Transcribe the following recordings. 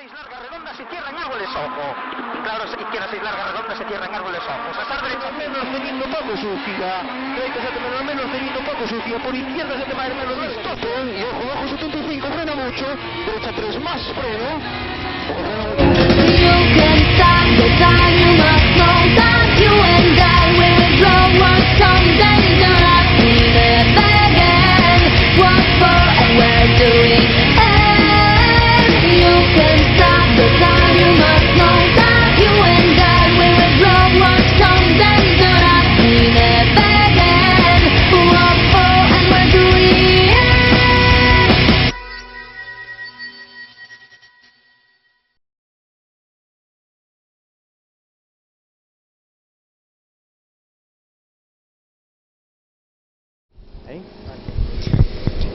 6 largas redondas se cierran árboles ojo. Claro, izquierda 6 largas redondas se cierran árboles ojo. Pasar derecha menos teniendo poco sucia. Derecha se te menos teniendo poco sucia. Por izquierda se te va a ir menos tope. Y ojo, ojo 75, frena mucho. Derecha 3 más freno. You can stop the time, you must slow down. You and I will grow up someday. Don't have to live again. What for and where do we end? You can stop the time, you must slow down. You and I will grow up someday. Don't have to live again. What for and where do we end?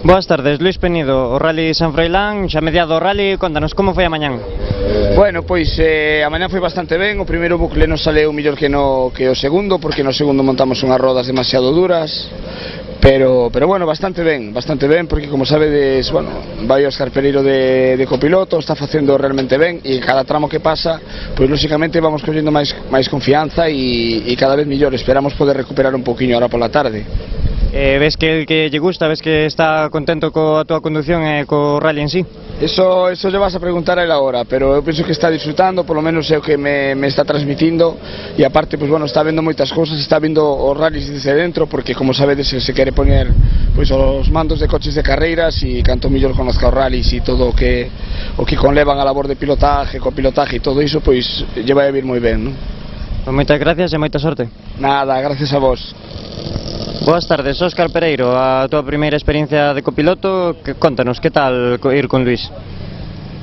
Boas tardes, Luis Penido, o Rally San Froilán, xa mediado o Rally, contanos como foi a mañán? Bueno, pois a mañá foi bastante ben, o primeiro bucle nos saleu mellor que o segundo, porque no segundo montamos unhas rodas demasiado duras, pero bueno, bastante ben, porque como sabedes, bueno, vai Óscar Pereiro de copiloto, está facendo realmente ben, e cada tramo que pasa, pois lóxicamente vamos collendo máis confianza e cada vez mellor, esperamos poder recuperar un poquinho ahora pola tarde. Ves que lle gusta, ves que está contento coa túa conducción e co Rally en sí? Eso lle vas a preguntar a él agora, pero eu penso que está disfrutando, polo menos é o que me está transmitindo, e aparte, pois bueno, está vendo moitas cousas, está vendo os rallies desde dentro, porque como sabedes se quere poñer pois os mandos de coches de carreiras e canto mellor conozca os rallies e todo o que conlevan a labor de pilotaje, copilotaje e todo iso, pois lle vai a vir moi ben, non? Pois moitas gracias e moita sorte. Nada, gracias a vos. Boas tardes, Óscar Pereiro, a túa primeira experiencia de copiloto, contanos, que tal ir con Luis?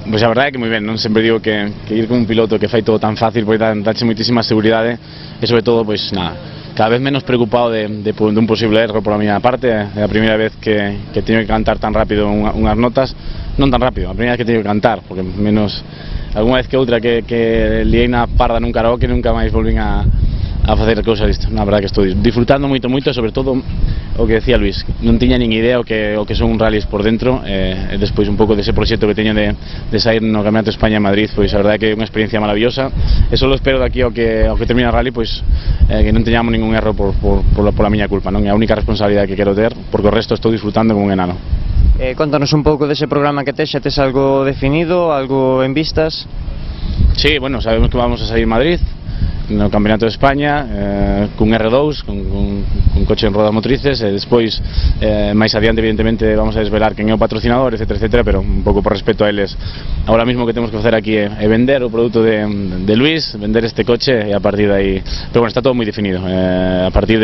Pois a verdade é que moi ben, non sempre digo que ir con un piloto que fai todo tan fácil, pois dache moitísima seguridade e sobre todo, pois nada, cada vez menos preocupado de un posible erro por a miña parte. É a primeira vez que teño que cantar tan rápido unhas notas, non tan rápido, a primeira vez que teño que cantar, porque menos algunha vez que outra que liei na parda nun karaoke nunca máis volvín a facer cousas disto. Na verdade que estou disfrutando moito, sobre todo o que decía Luis, non tiña nin idea o que son rallies por dentro, e despois un pouco dese proxecto que teño de sair no Campeonato de España en Madrid, pois a verdade que é unha experiencia maravillosa, e só espero daqui ao que termine o rally, pois que non teñamos ningún erro pola miña culpa, non é a única responsabilidade que quero ter, porque o resto estou disfrutando como un enano. Contanos un pouco dese programa que tes, xa tes algo definido, algo en vistas? Sí, bueno, sabemos que vamos a salir en Madrid no Campeonato de España, cun R2, cun coche en rodas motrices, e despois máis adiante evidentemente vamos a desvelar quen é o patrocinador, etc, pero un pouco por respeto a eles, agora mismo o que temos que facer aquí é vender o produto de Luis, vender este coche, e a partir de aí, pero bueno, está todo moi definido, a partir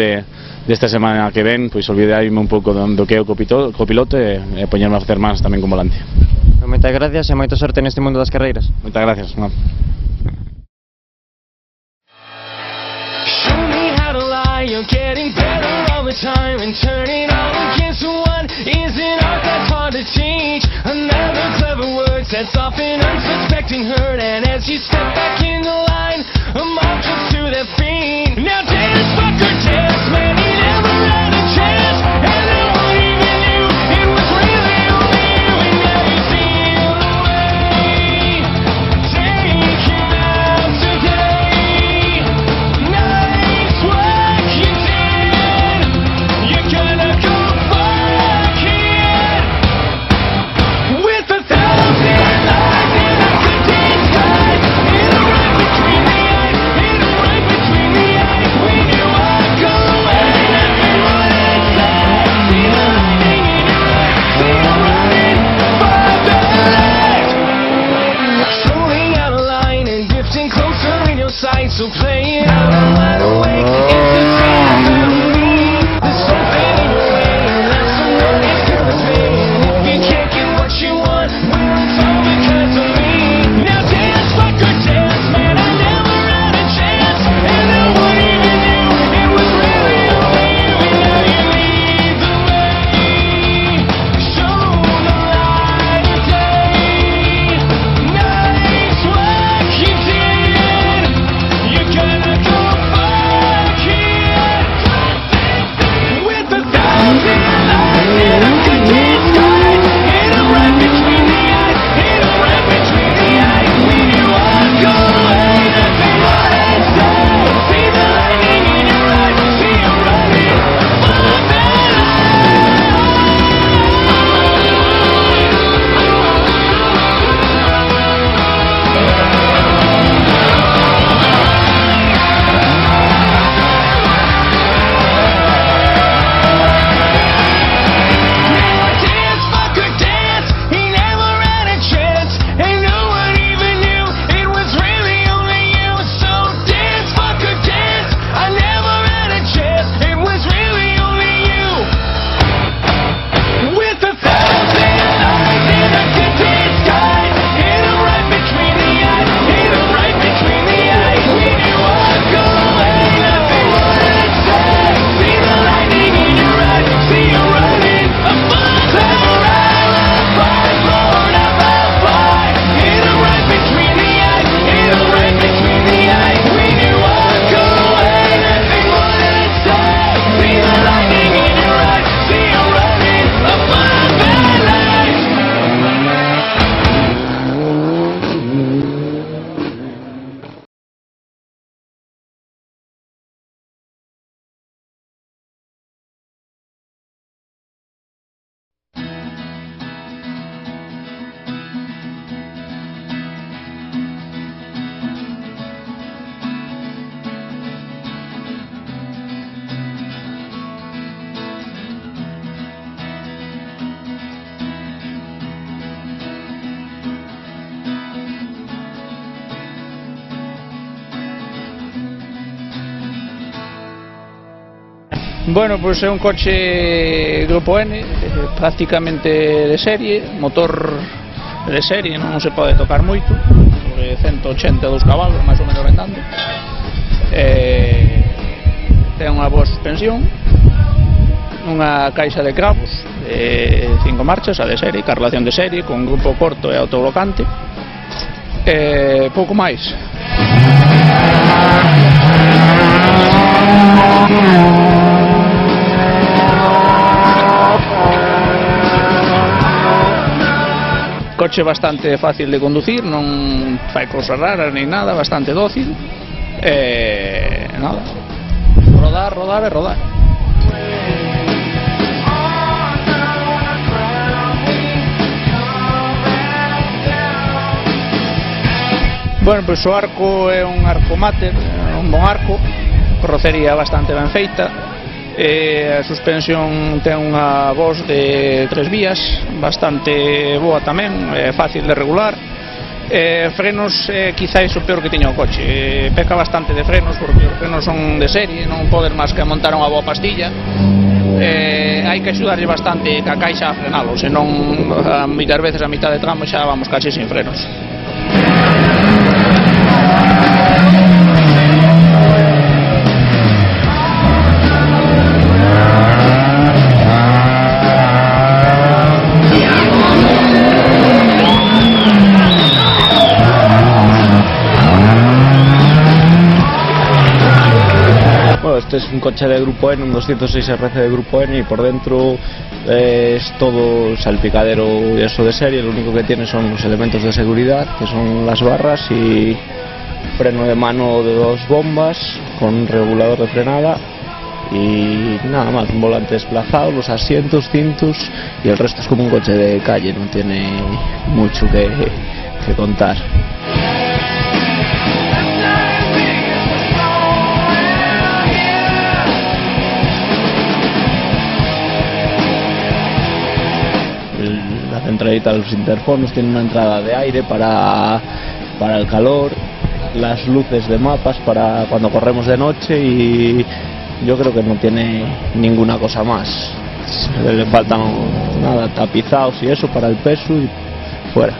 desta semana que ven, pois olvidarme un pouco do que é o copiloto e poñerme a facer máis tamén con volante. Moitas gracias e moita sorte neste mundo das carreiras. Moitas gracias. You're getting better all the time, and turning all against one is an art that's hard to teach. Another clever word sets off an unsuspecting hurt, and as you step back in the line, a mob jumps to their feet. Now dance, fucker, dance, man, he never had a chance, and no one even knew it was really only you, and now you feel away. Take him out today. Nice work. You're gonna go back here with 1,000 lives in a pretend sky. It'll right between the eyes, it'll right between the eyes. We knew I'd go away, everyone inside. See the lightning in your eyes, see the running for the light. Slowing out of line and drifting closer in your sight, so play it out and wide awake. It's a dream. There's something in your way, and that's the one that's gonna pay. And if you can't get what you want, well, it's all because of me. Now dance, fucker, dance, man, I never had a chance, and no one even knew it was really only you, and now you lead the way. Show the light of day. Nice work you did. You're gonna Bueno, pois é un coche Grupo N, prácticamente de serie, motor de serie, non se pode tocar moito, sobre 182 cabalos, máis ou menos vendando. Ten unha boa suspensión, unha caixa de cravos de 5 marchas, a de serie, carrelación de serie, con grupo corto e autoblocante. Pouco máis. Coche bastante fácil de conducir, non fai cousas raras nin nada, bastante dócil. Nada, rodar, rodar e rodar. Bueno, pois o arco é un arco mater, un bon arco, carrocería bastante ben feita, a suspensión ten unha voz de 3 vías, bastante boa tamén, fácil de regular. Frenos quizáis o peor que tiña o coche, peca bastante de frenos porque os frenos son de serie, non poden máis que montar unha boa pastilla. Hai que axudarlle bastante ca caixa a frenalo, senón moitas veces a mitad de tramo xa vamos casi sin frenos. Este es un coche de Grupo N, un 206 RC de Grupo N, y por dentro es todo salpicadero y eso de serie. Lo único que tiene son los elementos de seguridad, que son las barras y freno de mano de 2 bombas con regulador de frenada y nada más, un volante desplazado, los asientos, cintos, y el resto es como un coche de calle, no tiene mucho que contar. La centralita de los interfonos tiene una entrada de aire para el calor, las luces de mapas para cuando corremos de noche, y yo creo que no tiene ninguna cosa más. Le faltan nada, tapizados y eso para el peso y fuera.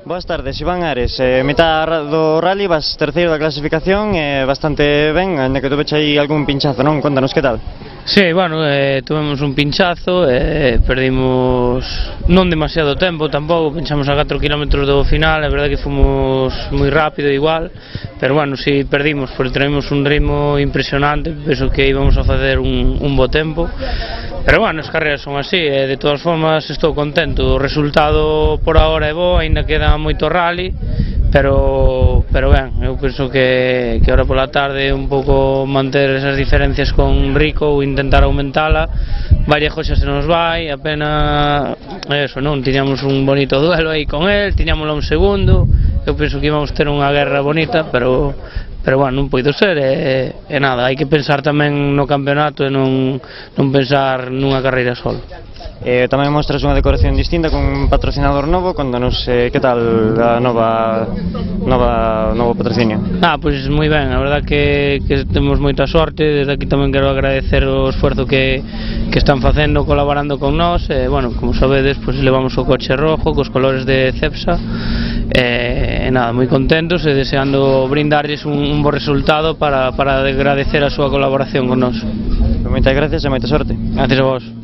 Boas tardes, Iván Ares, mitad do rally, vas terceiro da clasificación, bastante ben, ainda que tuveche aí algún pinchazo, non? Contanos que tal? Sí, bueno, tuvemos un pinchazo, perdimos non demasiado tempo tampouco, pinchamos a 4 km do final, é verdade que fomos moi rápido igual, pero bueno, si perdimos, porque traemos un ritmo impresionante, penso que íbamos a facer un bo tempo, pero bueno, as carreras son así, de todas formas estou contento, o resultado por ahora é bo, aínda queda moito rally, pero ben, eu penso que ahora pola tarde un pouco manter esas diferencias con Rico ou intentar aumentala. Vallejo xa se nos vai, apenas eso, non, tiñamos un bonito duelo aí con el, tiñámoslo un segundo, eu penso que íbamos ter unha guerra bonita, pero bueno, non poido ser, e nada, hai que pensar tamén no campeonato e non pensar nunha carreira solo. Tamén mostras unha decoración distinta con un patrocinador novo, contanos que tal a novo patrocinio? Pois moi ben, a verdad que temos moita sorte, desde aquí tamén quero agradecer o esforzo que están facendo, colaborando con nós, bueno, como sabedes, pois levamos o coche rojo, cos colores de Cepsa, e nada, moi contentos e deseando brindarlles un bo resultado para agradecer a súa colaboración con nós. Moitas gracias e moita sorte. Gracias a vos.